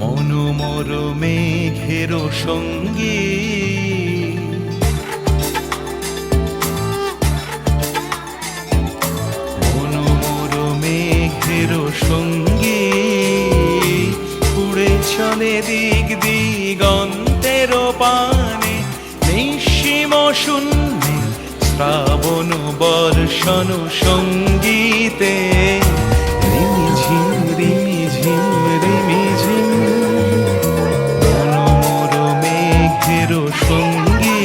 মনোমর মেঘের সঙ্গী মনোমর মেঘের সঙ্গী উড়ে চলে দিক দিগন্তের পানে নিঃসীম শূন্যে শ্রাবণ বর্ষণ সঙ্গীতে রিমিঝিম রিমিঝিম রিমিঝিম মনোমর মেঘের সঙ্গী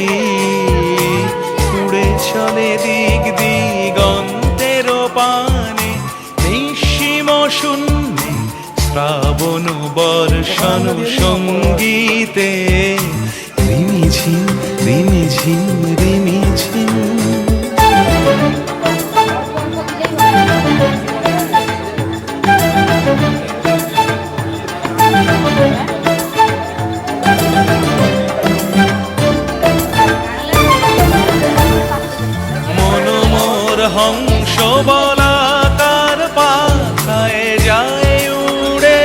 উড়ে চলে দিক দিগন্তের পানে নিঃসীম শূন্যে শ্রাবণ বর্ষণ সঙ্গীতে রিমিঝিম রিমিঝিম রিমিঝিম। মনোমর হংস বলাকার পাতায় যায় উড়ে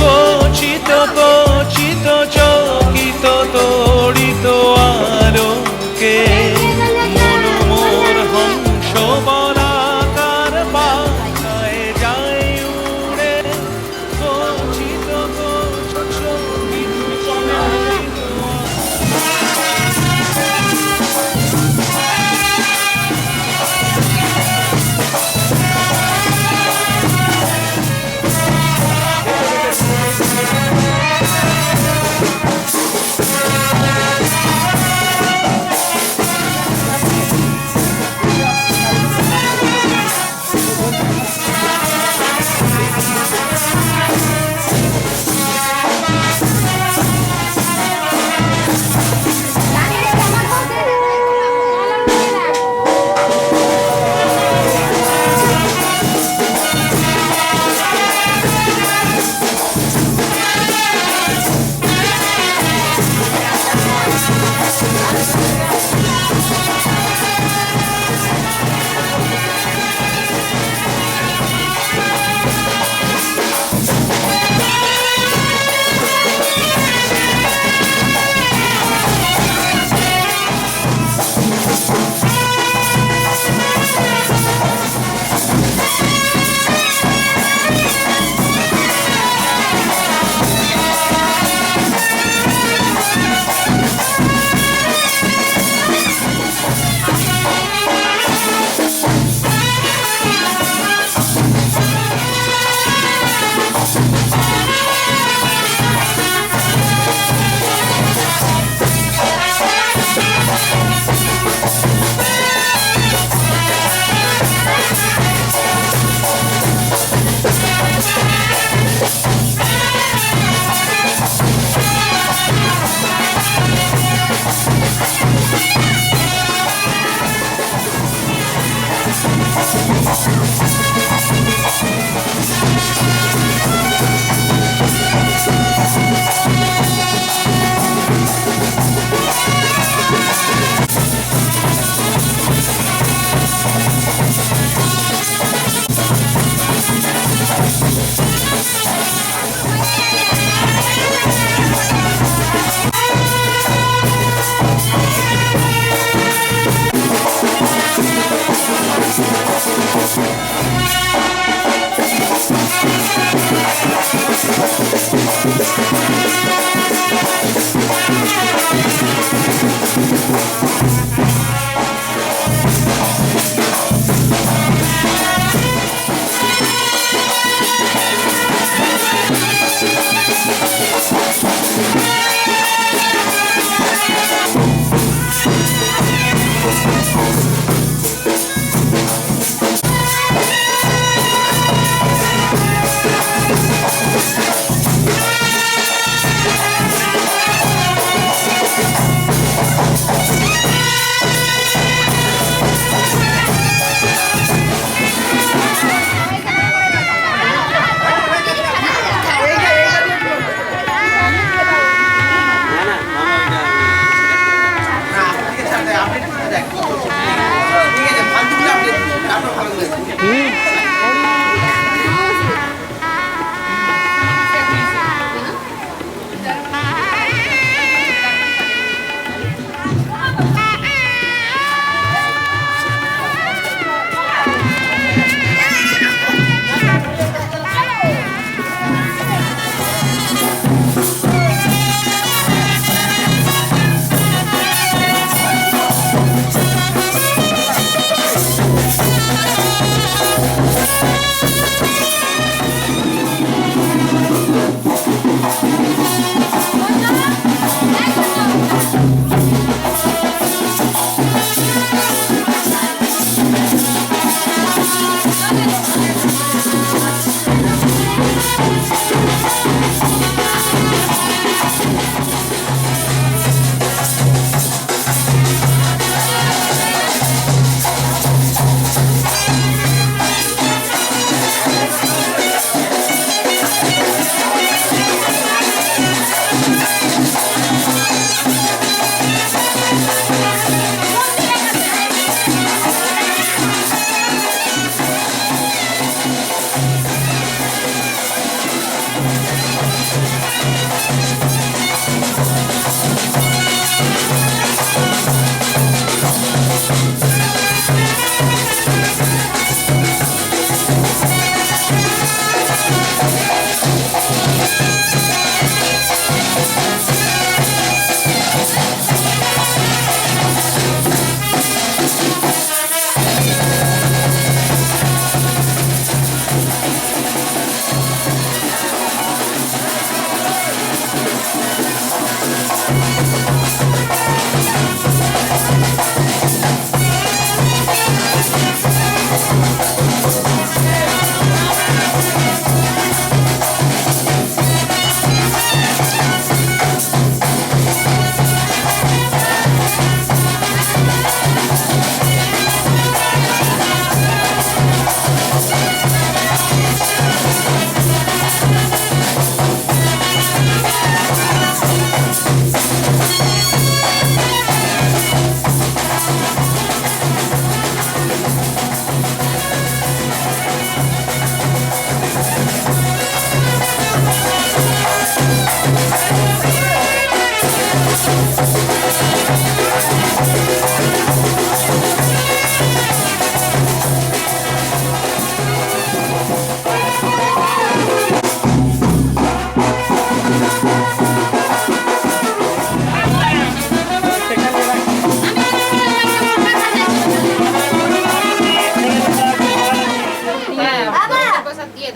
কচিত কচিত চকিত তড়িত আলোকে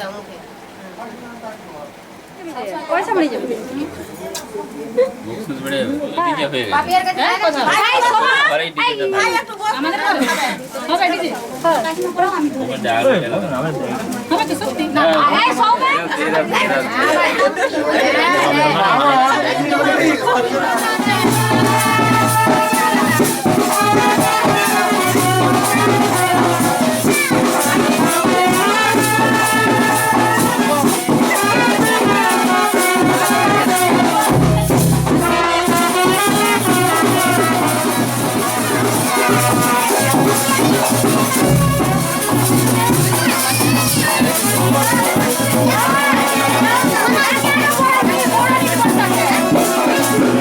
দাও মুখে। পয়সা মরে যাবে পাপিয়ার কাছে ভাই সোমা ভাই একটু বস আমাদের হবে দিদি হবে তো সত্যি না এই সোমা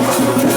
Thank you.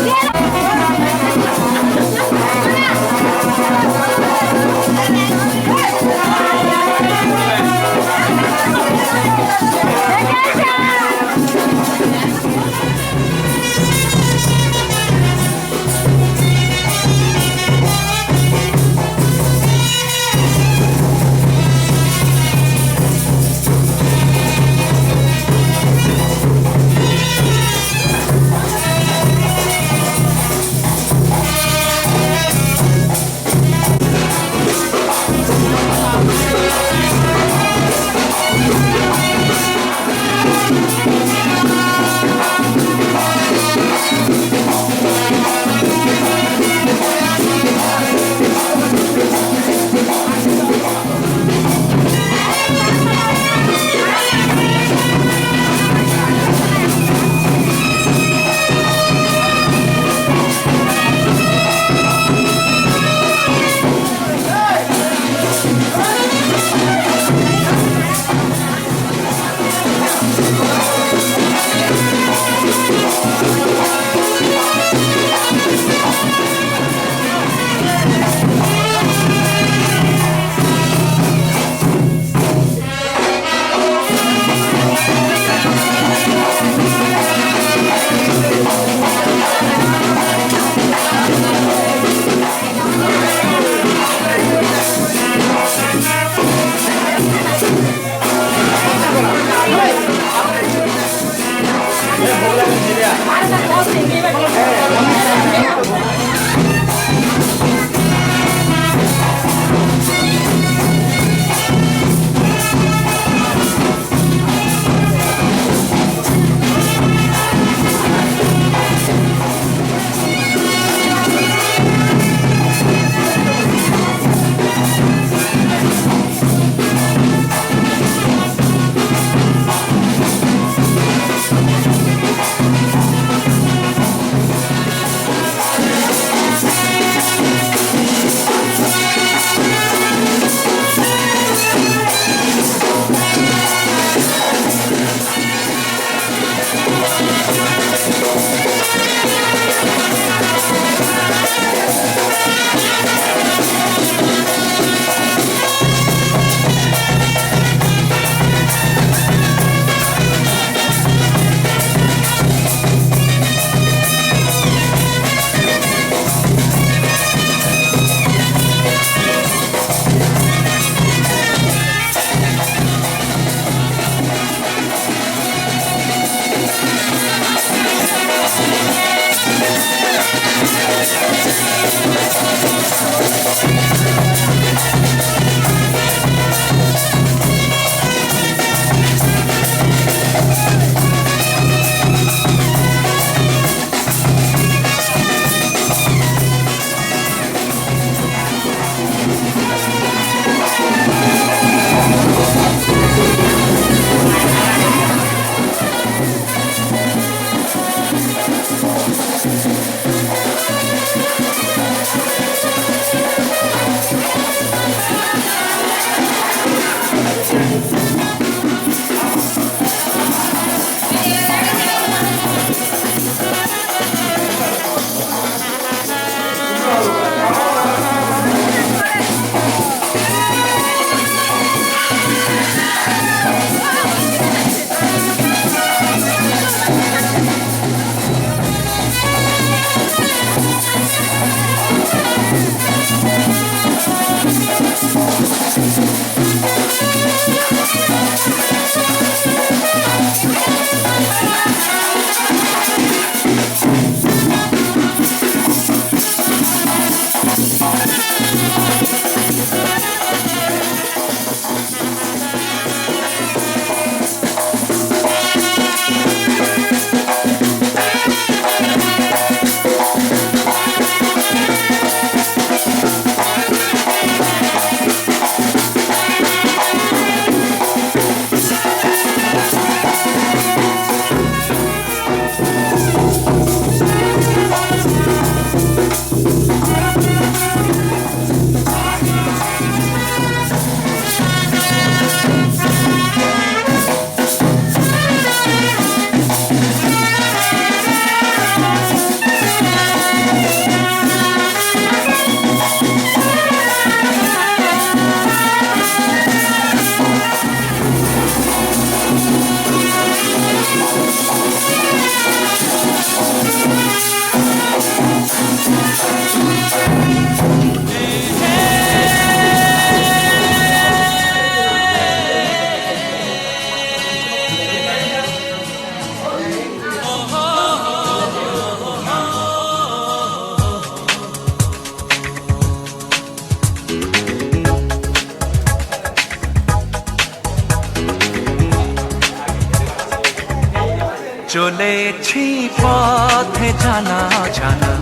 চলেছি পথে জানা জানা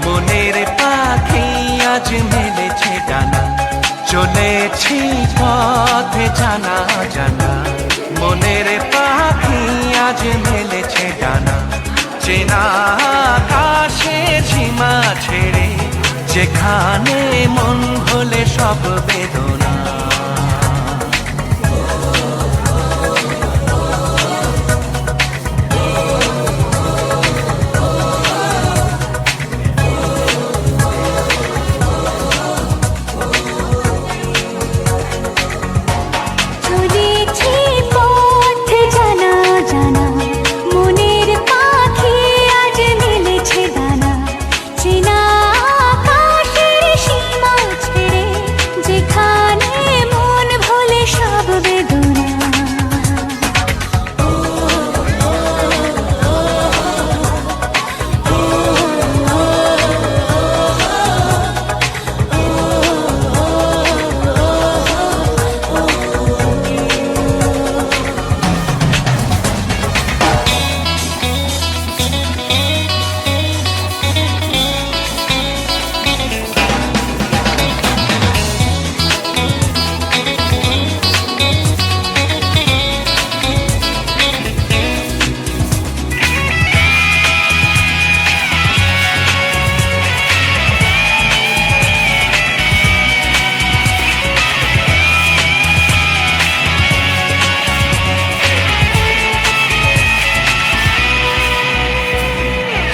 মনের পাখি আজ মেলেছে ডানা চলেছি পথে জানা জানা মনের পাখি আজ মেলেছে ডানা চেনা আকাশে সীমা ছেড়ে যেখানে মন হলে সব বেদনা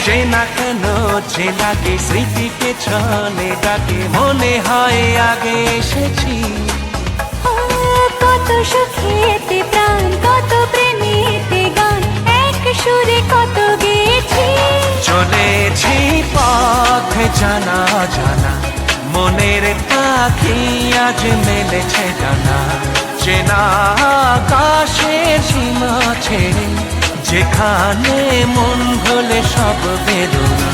চেনা কেন যে লাগে স্মৃতি পেছনে ডাকে মনে হয় আগে এসেছি কত সুখেতে প্রাণ কত প্রেমেতে গান এক সুরে কত গেছি চলেছি পথে জানা জানা মনের পাখি আজ মেলেছে ডানা চেনা আকাশের সীমা ছেড়ে যেখানে মন ভোলে সব বেদনা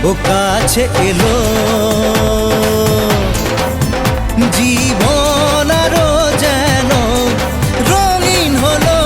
ও কাছে এলো জীবন আরো যেন রঙিন হলো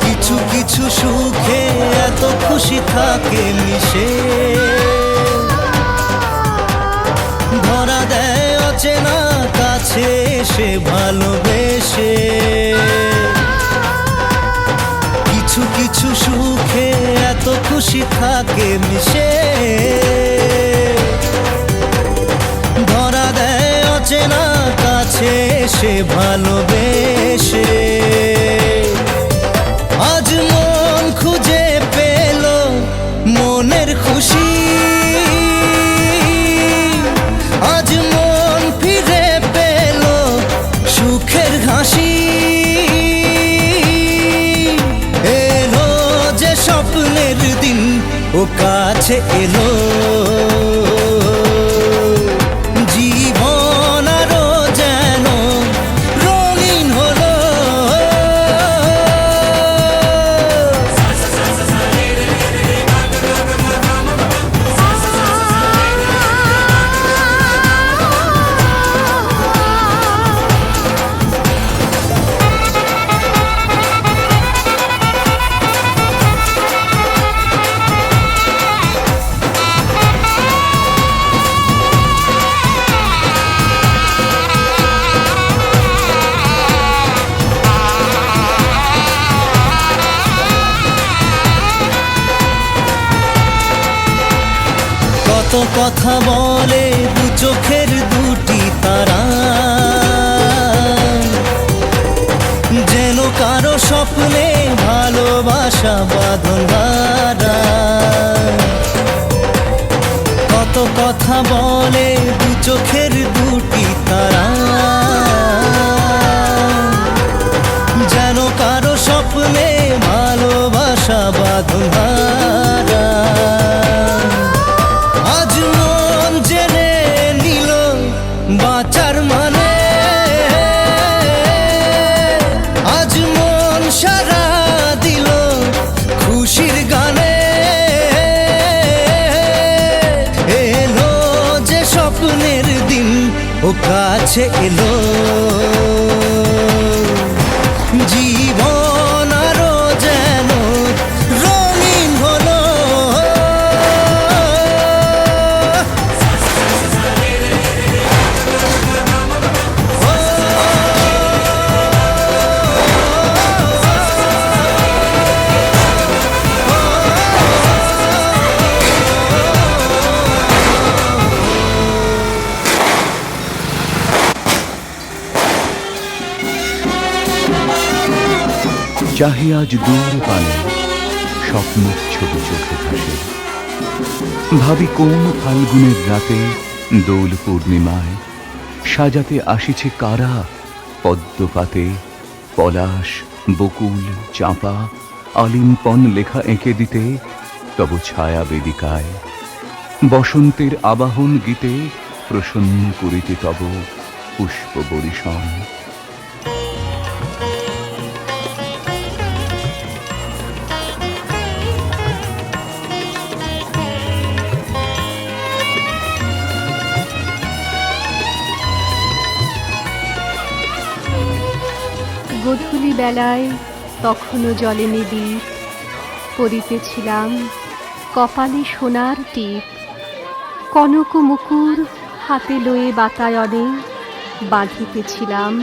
কিছু কিছু সুখে এত খুশি থাকে মিশে ধরা দেয় অচেনা কাছে এসে ভালোবেসে কিছু কিছু সুখে এত খুশি থাকে মিশে ধরা দেয় অচেনা কাছে এসে ভালোবেসে আজ মন খুঁজে পেল মনের খুশি আজ মন ফিরে পেল সুখের হাসি এলো যে স্বপ্নের দিন ও কাছে এলো জীবন আরো যেন রঙিন হলো কত কথা বলে দু চোখের দুটি তারা যেন কারো স্বপ্নে ভালোবাসা বাঁধন হারা কত কথা বলে দু চোখের দুটি তারা যেন কারো স্বপ্নে ভালোবাসা বাঁধন হারা আজ মন জেনে নিল বাঁচার মানে আজ মন সারা দিল খুশির গানে এলো যে স্বপ্নের দিন ও কাছে এলো জীবন আরো যেন রঙিন হলো চাহি আজ দূর পানে স্বপ্ন ছবি চোখে ভাসে ভাবি কোন ফাল্গুনের রাতে দোল পূর্ণিমায় সাজাতে আসিছে কারা পদ্মপাতে পলাশ বকুল চাঁপা আলিম্পন লেখা এঁকে দিতে তব ছায়া বেদিকায় বসন্তের আবাহন গীতে প্রসন্ন করিতে তব পুষ্প বরিশন গধূলি বেলায় তখনও জলেনি দ্বীপ পরিতেছিলাম কপালে সোনার টিপ কনক মুকুর হাতে লয়ে বাতায়নে বাঁধিতেছিলাম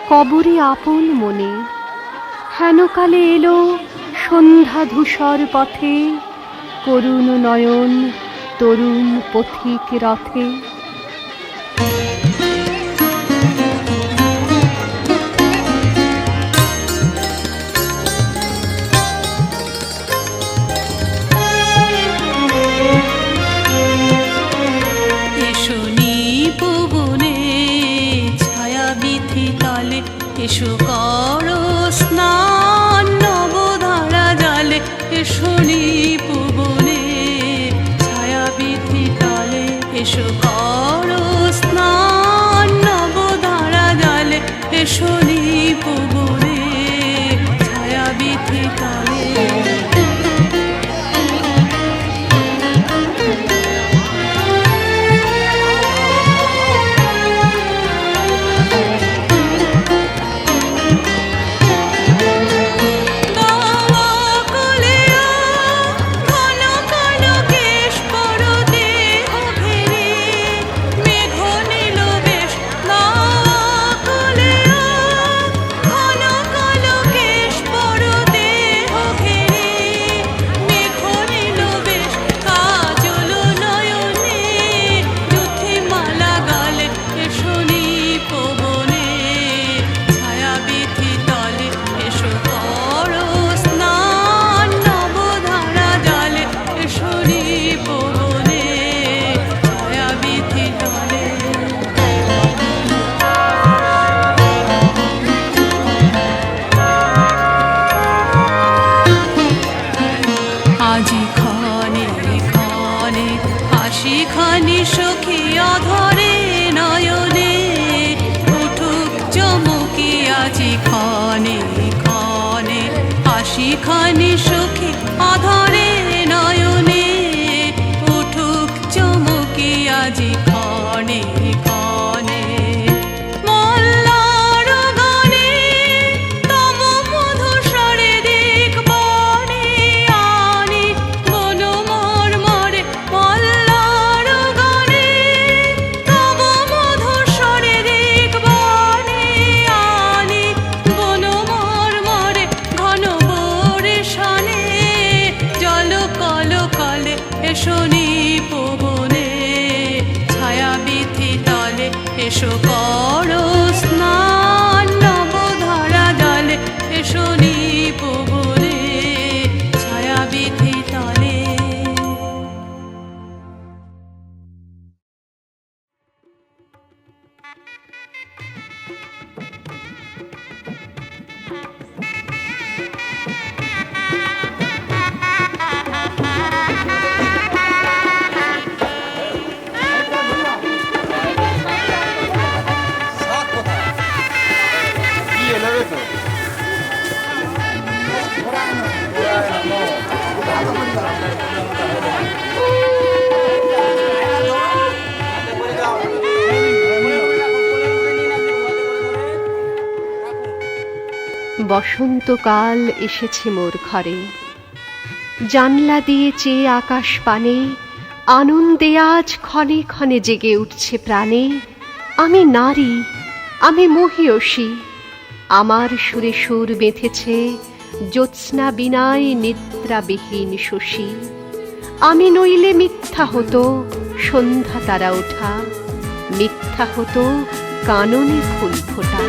কবরে আপন মনে হেনকালে এলো সন্ধ্যা ধূসর পথে করুণ নয়ন তরুণ পথিক রথে। এসো করো স্নান নবধারা জালে, এসো নিপুবনে ছায়া বিধি তলে। এসো করো স্নান নবধারা জালে, এসো নিপুবনে ছায়া বিধি তলে। খানি সখী আধারে নয়নে, উঠুক চমকি আজি ক্ষণে ক্ষণে। মল্লার গানে তব মধুস্বরে দিক বনে আনি বন মর্মরে। মল্লার গানে তব মধুস্বরে দিক বনে আনি বন মর্মরে। ঘন জল কল কলে এসো নিপুবনে ছায়া বিধি তলে। এসো করো স্নান নবধারা জলে, এসো নিপুবনে ছায়া বিধি তলে। বসন্তকাল এসেছে মোর ঘরে, জানলা দিয়ে চেয়ে আকাশ পানে আনন্দে আজ ক্ষণে ক্ষণে জেগে উঠছে প্রাণে। আমি নারী, আমি মহীয়সী, আমার সুরে সুর বেঁধেছে জ্যোৎস্না বিনায় নিদ্রাবিহীন শশী। আমি নইলে মিথ্যা হতো সন্ধ্যা তারা ওঠা, মিথ্যা হতো কাননে ফুল ফোটা।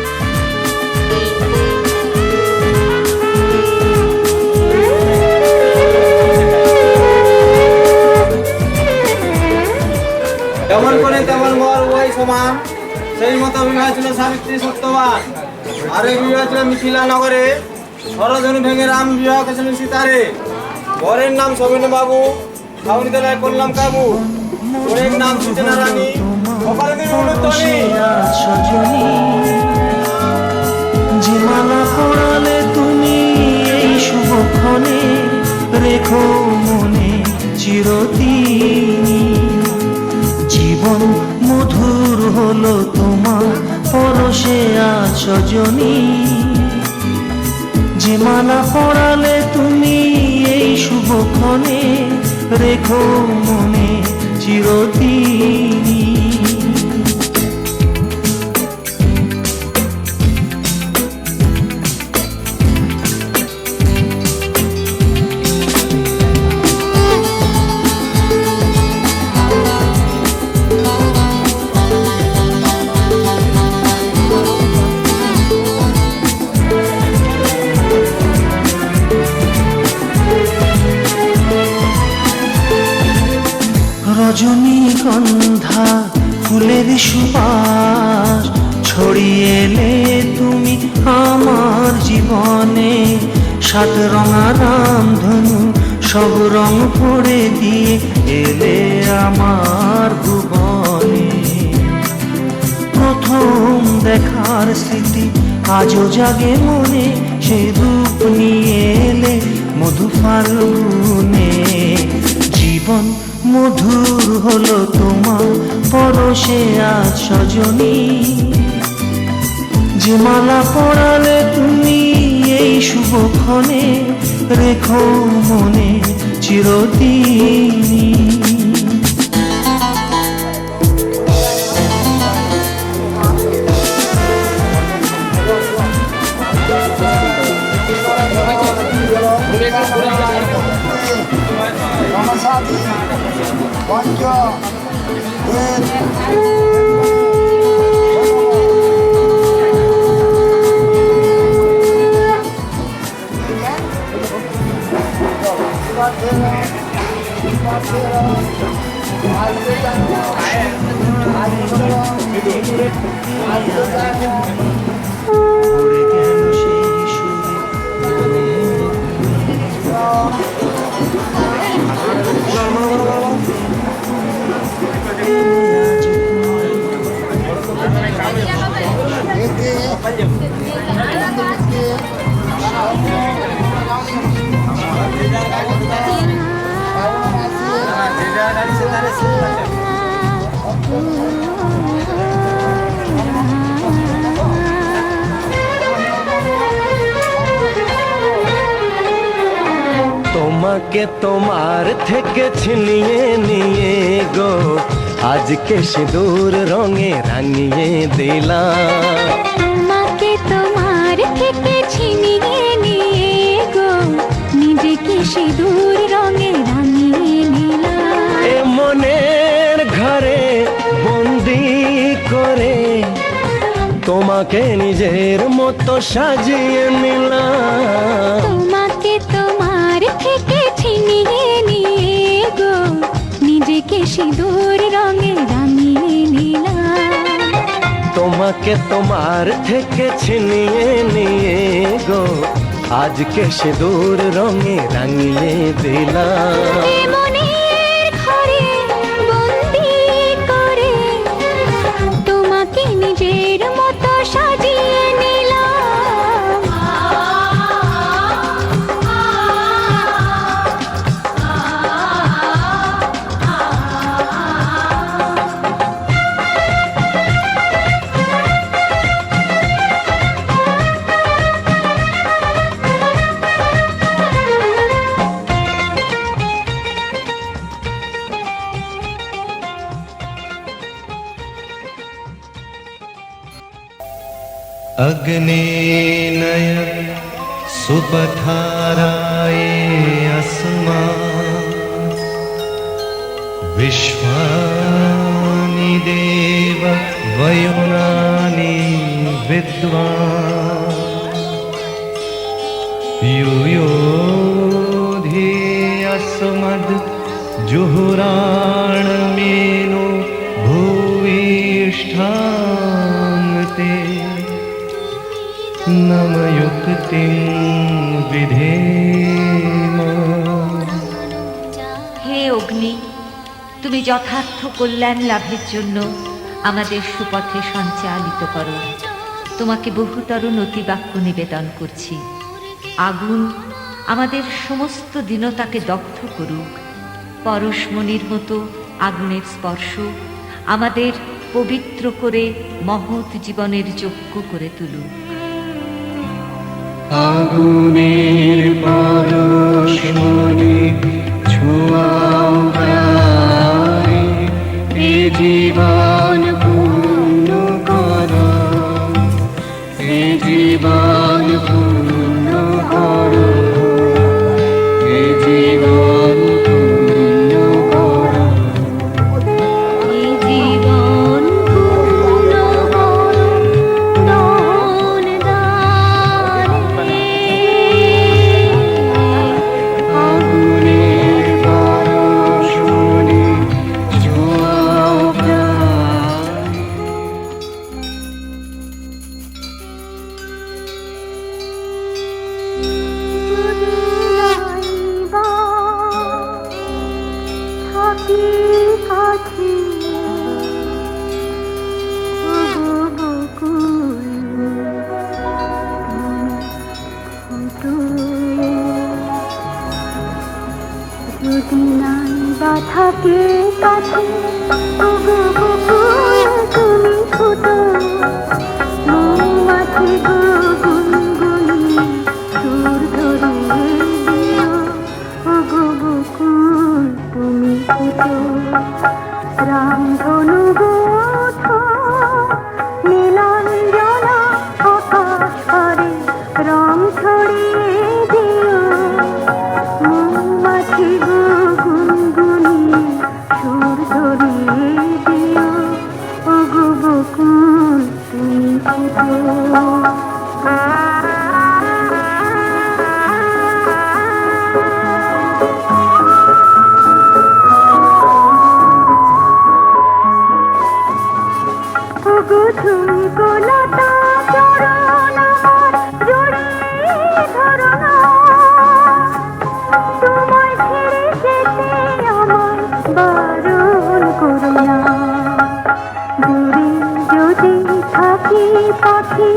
যেমন করে তেমন বর ওই সমান, সেই মতো বিবাহ ছিল সাবিত্রী সত্যবান। আরেক বিবাহ ছিল মিথিলা নগরে, সরধনু ভেঙে রাম বিবাহ করেছিলেন সীতারে। বরের নাম সবিন বাবু, খাউনিতলায় করলাম কাবু। ওরের নাম সূচনা রানী, কপালে দিন উলুধ্বনি। যে মালা পরালে তুমি এই শুভক্ষণে, রেখো মনে চিরদিন। জীবন মধুর হলো তোমার পরশে আজ সজনী। যে মালা পরালে তুমি এই শুভক্ষণে, রেখো মনে চিরদিন। রজনীগন্ধা ফুলের সুবাস ছড়িয়ে এলে তুমি আমার জীবনে, সাত রঙা রামধনু সব রং পড়ে দিয়ে এলে আমার ভুবনে। প্রথম দেখার স্মৃতি আজও জাগে মনে, সেই রূপ নিয়ে এলে মধু ফাল্গুনে। জীবন মধুর হলো তোমার পরশে আজ সজনী, যে মালা পরালে তুমি এই শুভক্ষণে, রেখো মনে চিরদিন। তোমাকে তোমার থেকে ছিনিয়ে নিয়ে গো, আজকে সিঁদুর রঙে রাঙিয়ে দিলাম। তোমাকে তোমার থেকে ছিনিয়ে নিয়ে গো, নিজেকে সিঁদুর রঙে রাঙিয়ে নিলাম। এ মনের ঘরে বন্দি করে তোমাকে নিজের মতো সাজিয়ে নিলাম। তোমাকে তোমার থেকে ছিনিয়ে নিয়ে গো, নিজেকে সিঁদুর রঙে রাঙিয়ে নিলাম। তোমাকে তোমার থেকে ছিনিয়ে নিয়ে গো, আজকে সিঁদুর রঙে রাঙিয়ে দিলাম। এ মনের ঘরে বন্দি করে তোমাকে নিজের মতো সাজিয়ে নিলাম। अग्निनयन सुपथाराये अस्मान्, विश्वानि देव वयुनानि विद्वान्, यूयोधि अस्मद् जुहुराणमेनो भूयिष्ठान्ते, नमयुक्तिं विधेम। হে অগ্নি, তুমি যথার্থ কল্যাণ লাভের জন্য আমাদের সুপথে সঞ্চালিত করো। তোমাকে বহুতর নতিবাক্য নিবেদন করছি। আগুন আমাদের সমস্ত দীনতাকে দগ্ধ করুক। পরশমণির মতো আগুনের স্পর্শ আমাদের পবিত্র করে মহৎ জীবনের যোগ্য করে তুলুক। আগুনের পরশমণি ছোঁয়াও গায়ে, এ জীবন পূর্ণ করো, এ জীবন পূর্ণ করো, এ জীবন পূর্ণ করো, এ জীবন পূর্ণ করো দান দানে। আগুনের পরশমণি কে কাছে ওগো বকুল তুমি ফুটো মৌমাছি গো গুনগুনি সুর ধরিয়ে দিও ওগো বকুল তুমি ফুটো রামধনু গো ওঠো নীলাঞ্জনা আকাশ পারে রং ছড়িয়ে দিও মৌমাছি গো গুনগুনি সুর ধরিয়ে দিও ওগো বকুল তুমি ফুটো ঝুমকো লতা চরণ আমার জড়িয়ে ধরো না তোমায় ছেড়ে যেতে আমার বারণ করো না দূরে যদি থাকি পাখি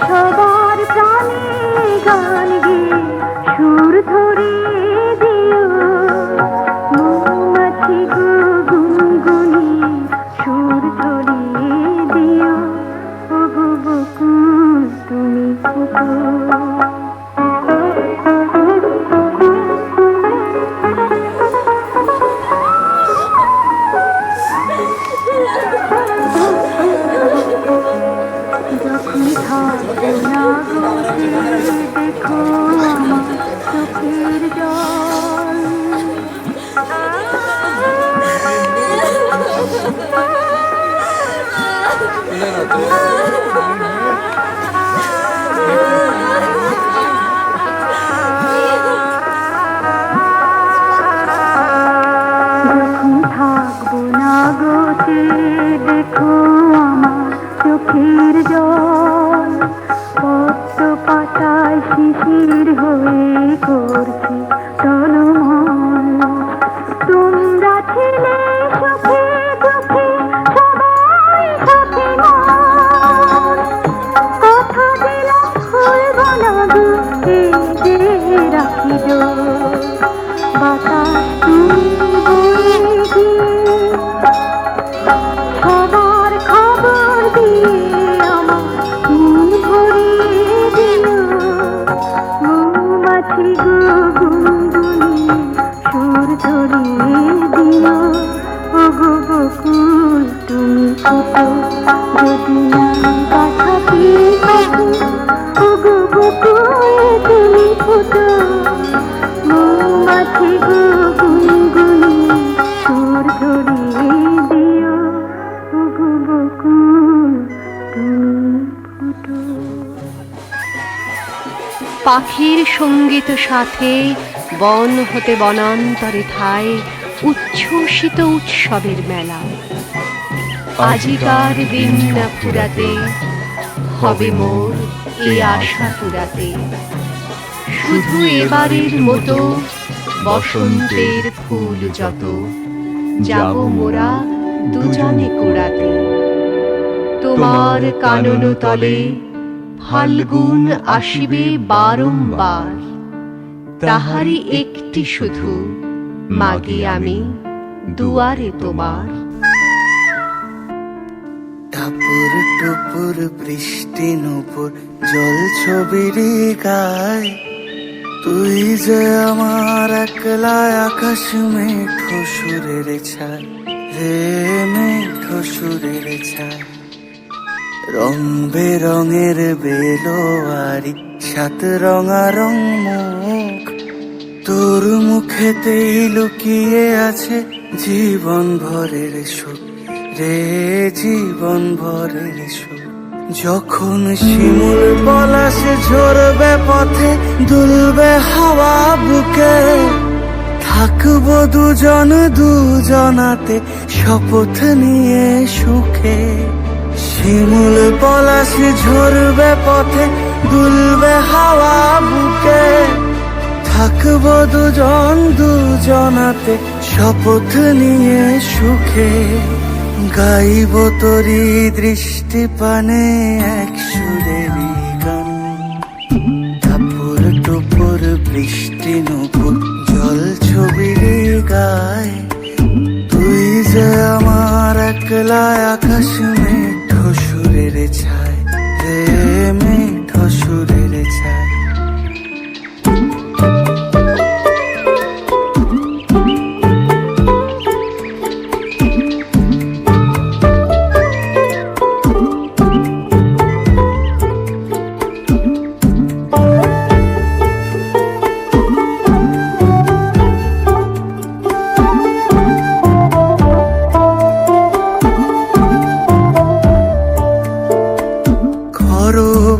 সবার প্রাণে গান গেয়ে সুর ধরিয়ে দিও মৌমাছি গো গুনগুনি সুর ধরিয়ে দিও ওগো বকুল তুমি ফুটো যখন থাকবে না গোতে দেখো আমার চোখের জল যখন থাকবো না গোতে দেখো আমার চোখের জল পদ্ম পাতায় শিশির হয়ে করছি টলমল তোমরা ছিলে সুখে দুঃখে সবাই সাথে মন কথা দিলাম ভুলব না গো এই যে রাখিব বাতাস তুমি বয়ে গিয়ে সবার খবর দিয়ে আমার মন ভরিয়ে দিও মৌমাছি গো গুনগুনি সুর ধরিয়ে দিও ওগো বকুল তুমি ফুটো যদি না কাছাকি পাখি ওগো বকুল তুমি ফুটো মৌমাছি গো গুনগুনি সুর ধরিয়ে দিও ওগো বকুল তুমি ফুটো পাখির সঙ্গীত সাথে বন হতে বনান্তরে ঠায় উচ্ছ্বসিত উৎসবের মেলা আজিকার দিন না ফুরাতে হবে মোর এ আশা পুরাতে শুধু এবারের মতো বসন্তের ফুল যত যাব মোরা দুজনে কুড়াতে তোমার কানন তলে ফাল্গুন আসিবে বারংবার তাহারি একটি শুধু মাগি আমি দুয়ারে তোমার টাপুর টুপুর বৃষ্টি নুপুর জল ছবির গায় তুই যে আমার একলা আকাশ মেঘ সুরের ছায় রে মেঘ সুরের ছায় রং বেরঙের বেলোয়ারি সাত রঙারং মুখ তোর মুখেতেই লুকিয়ে আছে জীবন ভরের সুখ রে জীবন ভরের সুখ যখন শিমুল পলাশ ঝরবে পথে দুলবে হাওয়া বুকে থাকবো দুজন দুজনাতে শপথ নিয়ে সুখে শিমুল পলাশ ঝরবে পথে দুলবে হাওয়া বুকে থাকবো দুজন দুজনাতে শপথ নিয়ে সুখে গাইব তোরি দৃষ্টি পানে এক সুরেরই গান টাপুর টুপুর বৃষ্টি নুপুর জল ছবির গায়, তুই যে আমার একলা আকাশ মেঠো সুরের ছায় রে, মেঠো সুরের ছায়।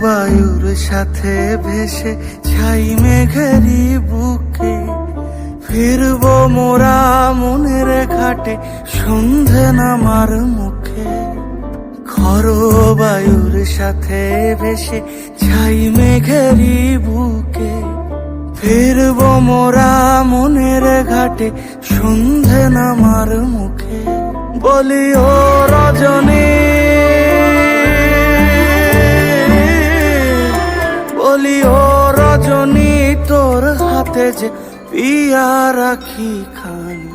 বায়ুর সাথে ভেসে ছাই মেঘেরি বুকে, ফিরব মোরা মনের ঘাটে সন্ধে নামার মুখে। খর বায়ুর সাথে ভেসে ছাই মেঘেরি বুকে, ফিরব মোরা মনের ঘাটে সন্ধে নামার মুখে। বলি ও রজনী, বলি ও রজনী, তোর হাতে যে পিয়া রাখি খানি।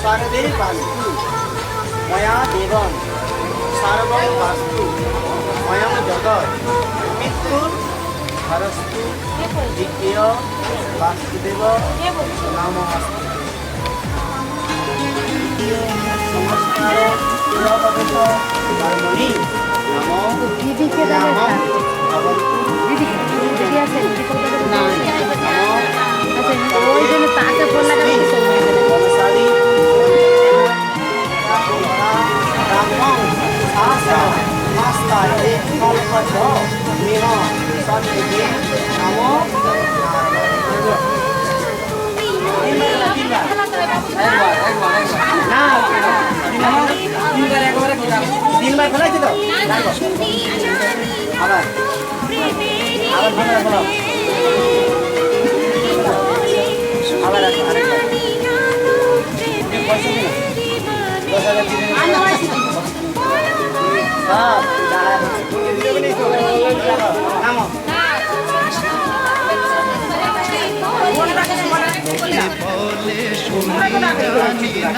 शारदे वास्तु मया देवं सर्वं वास्तु मयं जगत् मृत्युं हरस्तु द्वितीय वासुदेव नमोस्तु। नमस्कार पुरपदत कर्मणि नमो रामं भवन्तु তিনবার ফেলাইছি তো আবার ফেলা আবার আরেকবার 10 টাকা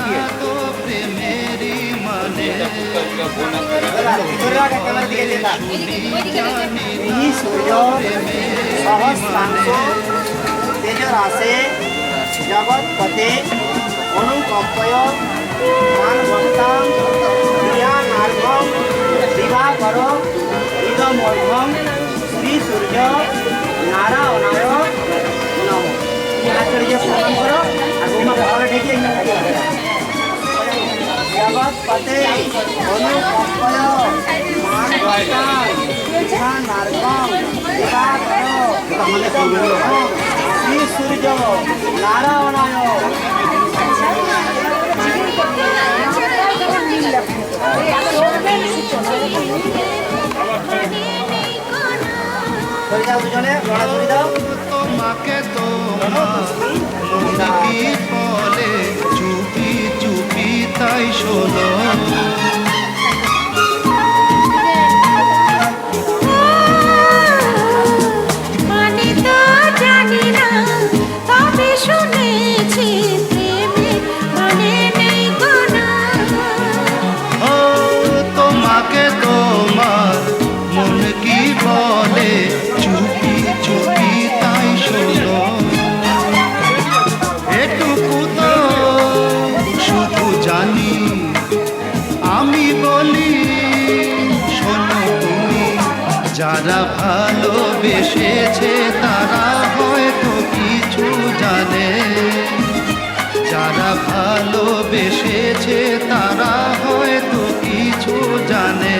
এই সূর্য সহস্রাংশ তেজর আসে জগৎ পথে অনুকম্পয় মানবন্তাং ক্রিয়ানার্ঘম দিবাকর ইদমর্ঘম শ্রী সূর্য নারায়ণায় নমঃ। হাত করে যে প্রণাম করো আর গোমা ভালো ঢেকে জগৎ পথে অনুকম্পয় মানবন্তাং ক্রিয়ানার্ঘম দিবাকর ইদমর্ঘম শ্রী সূর্য নারায়ণায়। তোমাকে তোমার বলে চুপি চুপি তাই শোনো মানে তো জানি না তবে শুনেছি প্রেমে মানে নেই কোনো। ও তোমাকে তোমার মন কি বলে চুপি চুপি তাই শোনো এটুকু তো শুধু জানি আমি বলি শোনো তুমি যারা ভালোবেসেছে তারা হয়তো কিছু জানে যারা ভালোবেসেছে তারা হয়তো কিছু জানে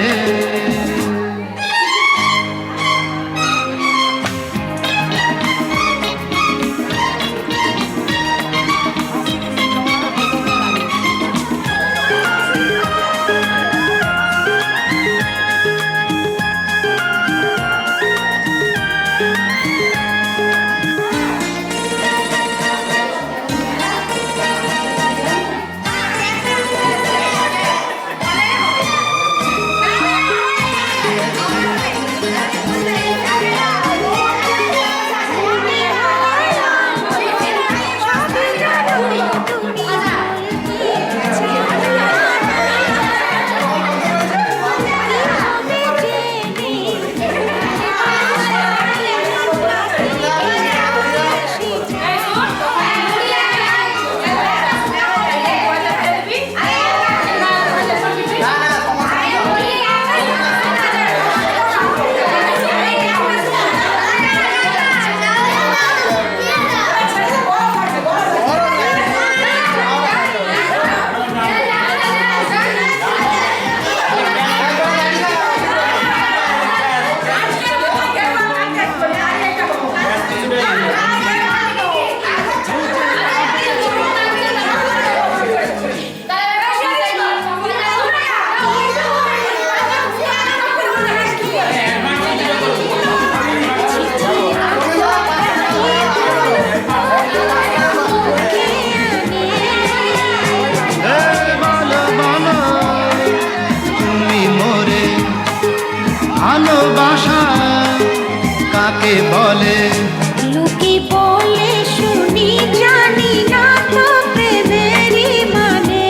ভালোবাসা কাকে বলে লোকে বলে শুনি জানি না তো প্রেমেরই মানে।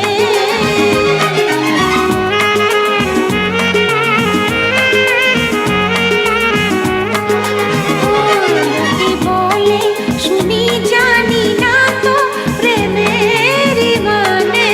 লোকে বলে শুনি জানি না তো প্রেমেরই মানে।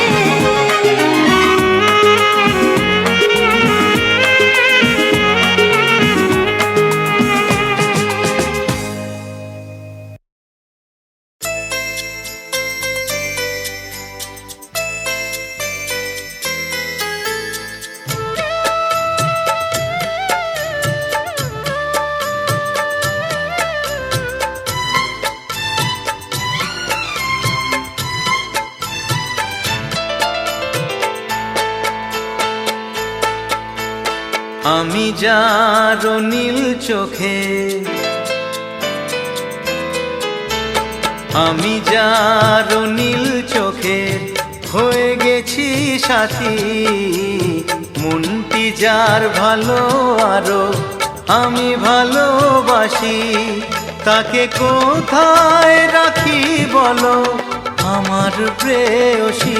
আমি যার নীল চোখে আমি যার নীল চোখে হয়ে গেছি সাথী মনটি যার ভালো আরো আমি ভালোবাসি তাকে কোথায় রাখি বলো আমার প্রেয়সী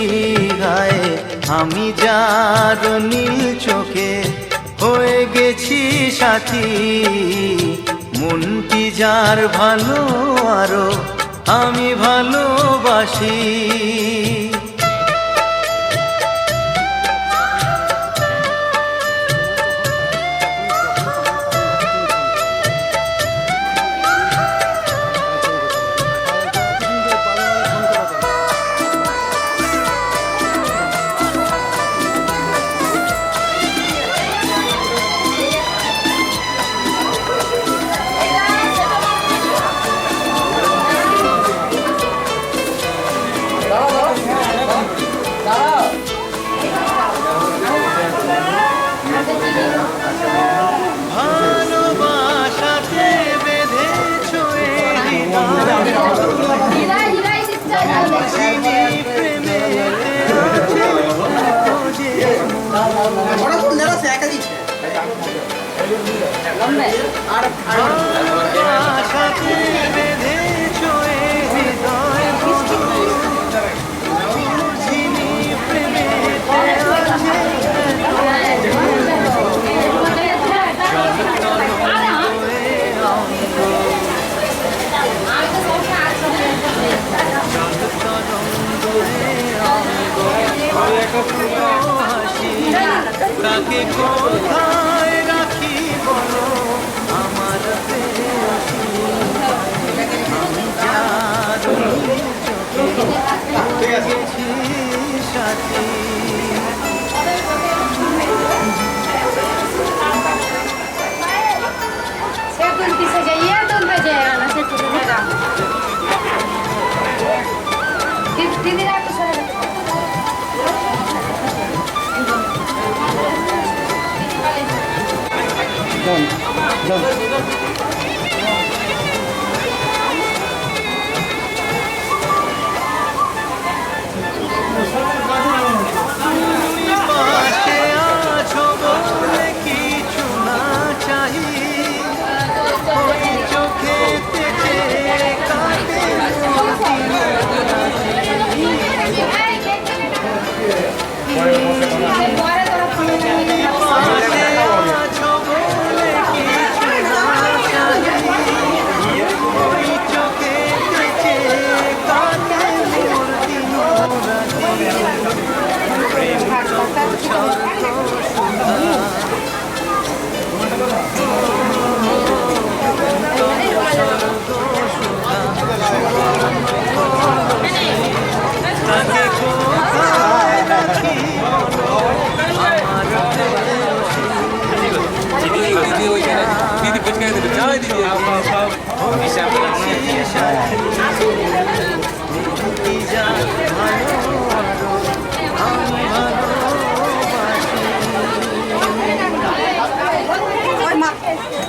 গায়ে আমি যার নীল চোখে হয়ে গেছি সাথী, মনটি যার ভালো আরো আমি ভালোবাসি। ভালোবাসাতে বেঁধেছ এ হৃদয়, প্রেমেতে আছে খোঁজে ভালোবাসাতে বেঁধেছ এ হৃদয়, বুঝিনি প্রেমেতে আছে তাকে কোথায় রাখি বলো আমার প্রেয়সী, আমি যার চোখে গেছি সাথী। পাশে আছো বলে কিছু না চাই, ওই চোখেতে চেয়ে কাঁদে পাশে আছো বলে কিছু না চাই, ওই চোখেতে চেয়ে কাঁদে মোর দিন তাকে কোথায় রাখি বলো আমার প্রেয়সী,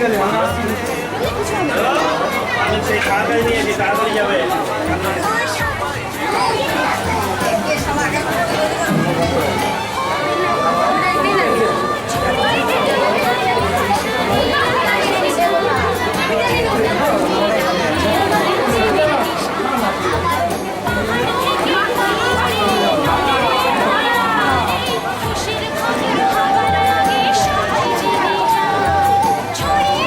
যার ভালো আরো আমি তাড়াতাড়ি নিয়েছি, তাড়াতাড়ি যাবে। ছড়িয়ে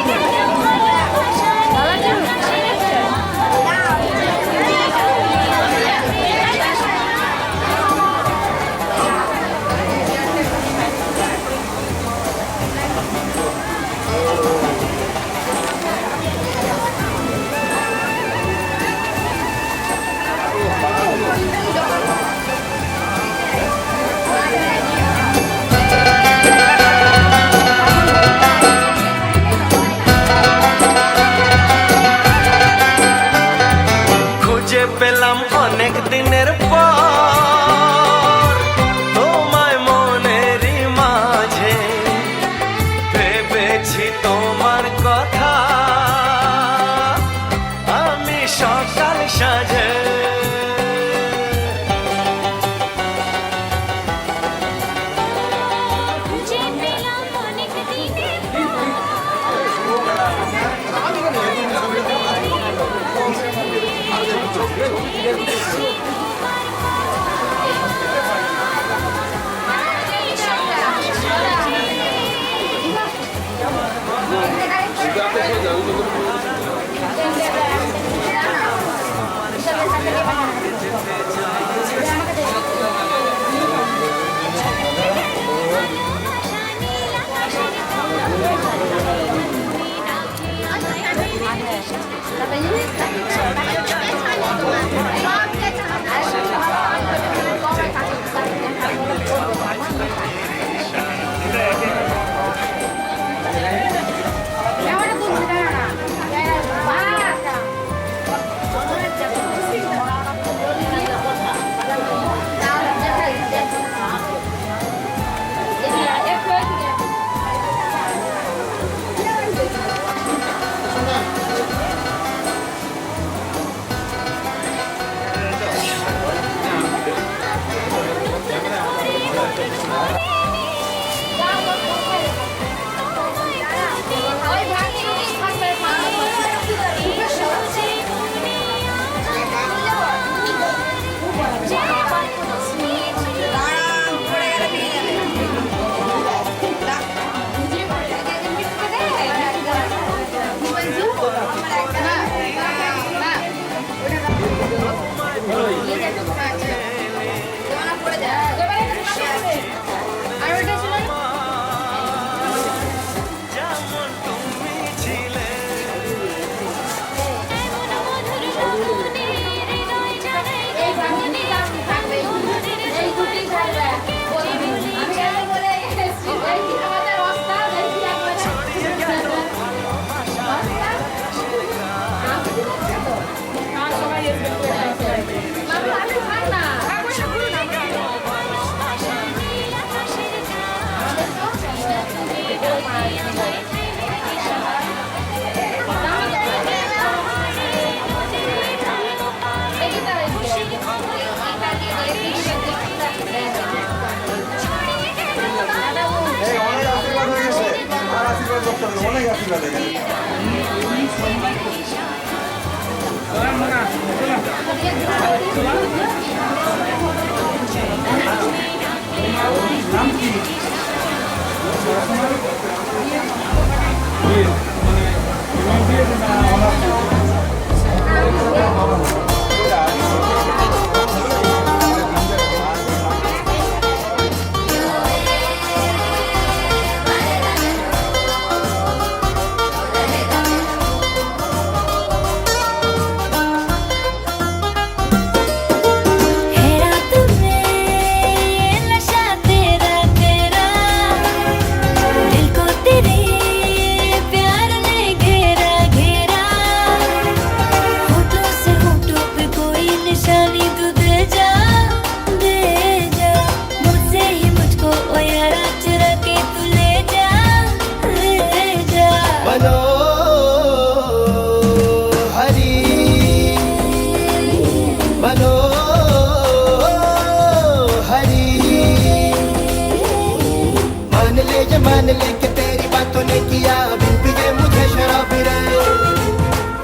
मान ले कि तेरी बातों ने किया बिन पिए मुझे शराब रे।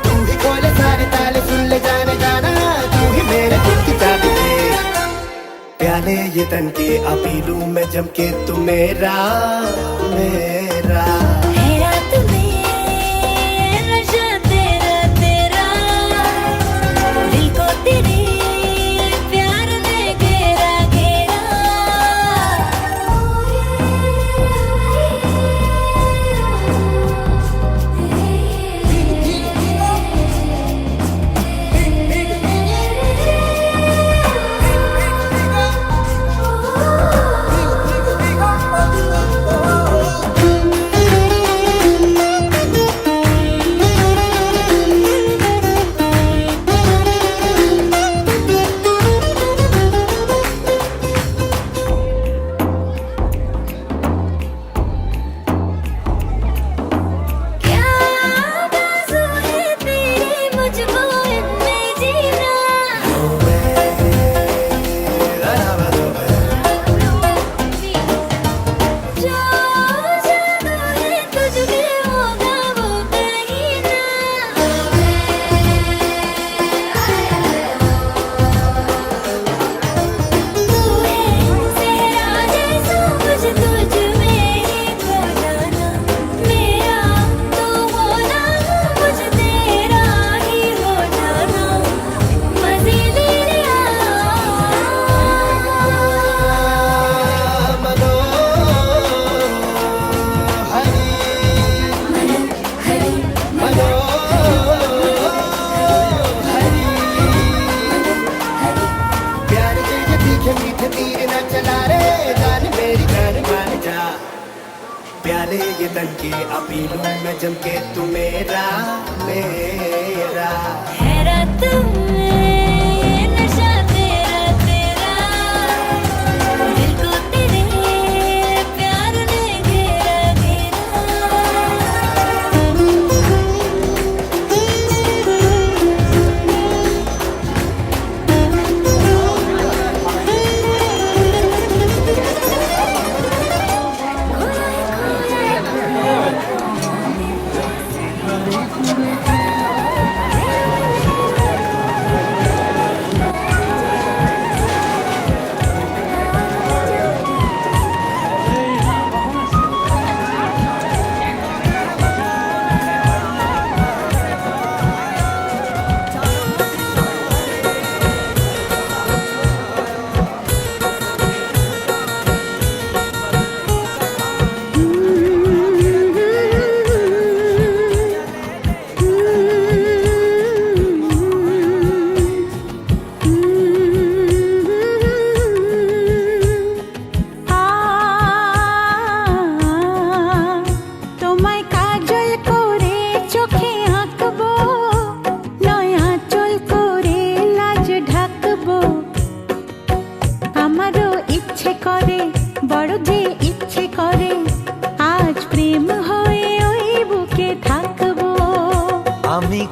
तू ही खोले सारे ताले, सुन ले जाने जाना, तू ही मेरे दिल की चाबी है। प्याले ये तन के अपी लूं मैं जम के, तू मेरा मेरा प्याले ये तन के अपी लूं मैं जम के, तू मेरा मेरा है रात में नशा तेरा तेरा, दिल को तेरे प्यार ने घेरा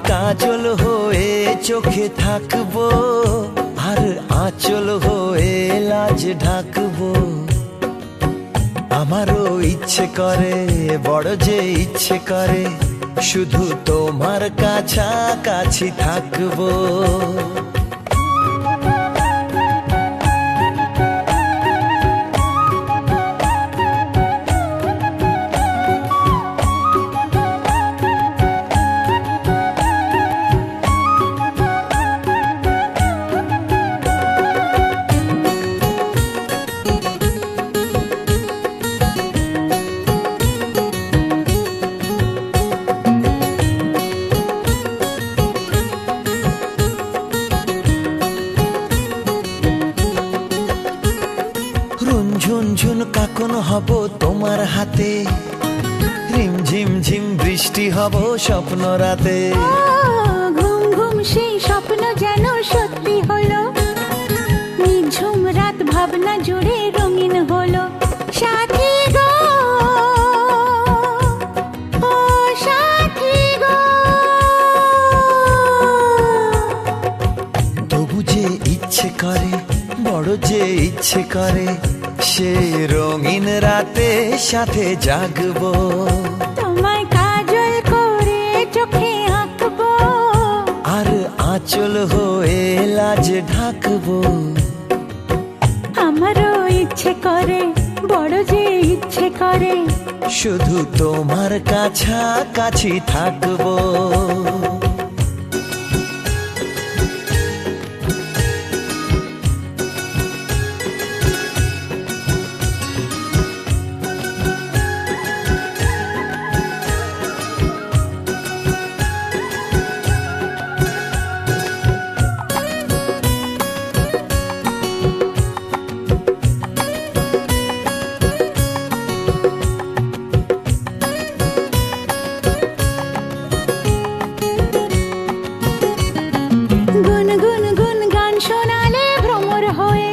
কাজল হয়ে চোখে থাকবো, আর আঁচল হয়ে লাজ ঢাকবো। আমারও ইচ্ছে করে, বড় যে ইচ্ছে করে, শুধু তোমার কাছাকাছি থাকবো। ঝুনঝুন কাকন হব তোমার হাতে, রিম ঝিম ঝিম বৃষ্টি হব স্বপ্ন রাতে। ঘুম ঘুম সেই স্বপ্ন যেন সত্যি হলো, নিঝুম রাত ভাবনা জুড়ে রঙিন হলো। সাথী গো, ও সাথী গো, তবু যে ইচ্ছে করে, বড় যে ইচ্ছে করে, সে রঙিন রাতে সাথে জাগবো। তোমায় কাজল করে চোখে আঁকবো, আর আঁচল হয়ে লাজ ঢাকবো। আমারও ইচ্ছে করে, বড় যে ইচ্ছে করে, শুধু তোমার কাছাকাছি থাকবো। গুন গুন গুন গান শোনালে ভ্রমর হয়ে,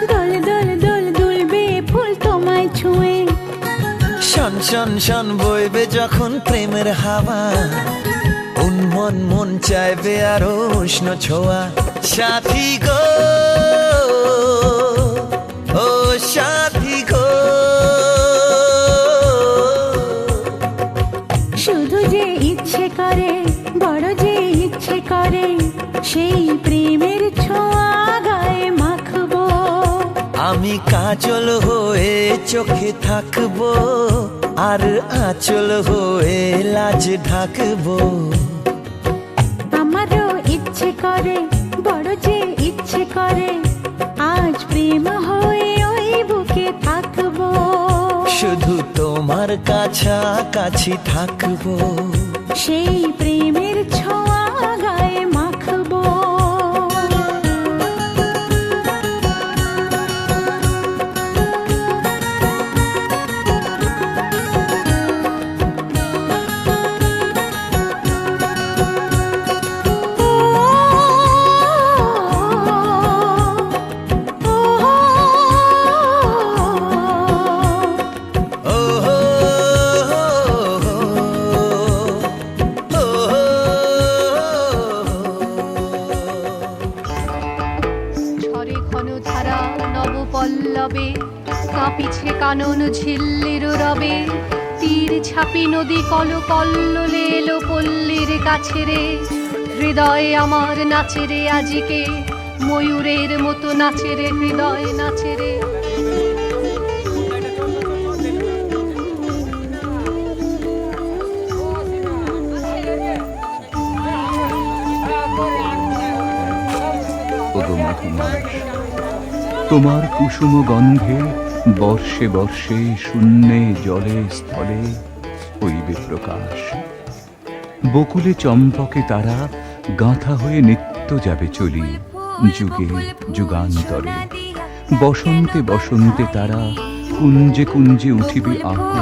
দোল দোল দোল দুলবে ফুল তোমায় ছুঁয়ে। শন শন শন বইবে যখন প্রেমের হাওয়া, উন্মন মন চাইবে আরো উষ্ণ ছোঁয়া। সাথী গো, ও সাথী গো, শুধু যে ইচ্ছে করে, বড় যে ইচ্ছে করে, সেই প্রেমের ছোঁয়া গায়ে মাখবো। আমি কাজল হয়ে চোখে থাকবো, আর আঁচল হয়ে লাজ ঢাকবো। আমারও ইচ্ছে করে, বড় যে ইচ্ছে করে, আজ প্রেম হয়ে ওই বুকে থাকবো। শুধু তোমার কাছাকাছি থাকবো, সেই প্রেমের ছোঁয়া গায়ে মাখবো। ও হো হো, ও হো। ঝরে ঘন ধারা নব পল্লবে, কাঁপিছে কানন ঝিল্লির রবে। তীর ছাপি নদী কল কল্লোলে এলো পল্লীর কাছে রে। হৃদয়ে আমার নাচে রে আজিকে, ময়ূরের মতো নাচে রে হৃদয় নাচে রে। ওগো মধুমাস, তোমার কুসুম গন্ধে বর্ষে বর্ষে শূন্যে জলে স্থলে হইবে প্রকাশ। বকুলে চম্পকে তারা গাঁথা হয়ে নিত্য যাবে চলি, যুগে যুগান্তরে। বসন্তে বসন্তে তারা কুঞ্জে কুঞ্জে উঠিবে আকুল।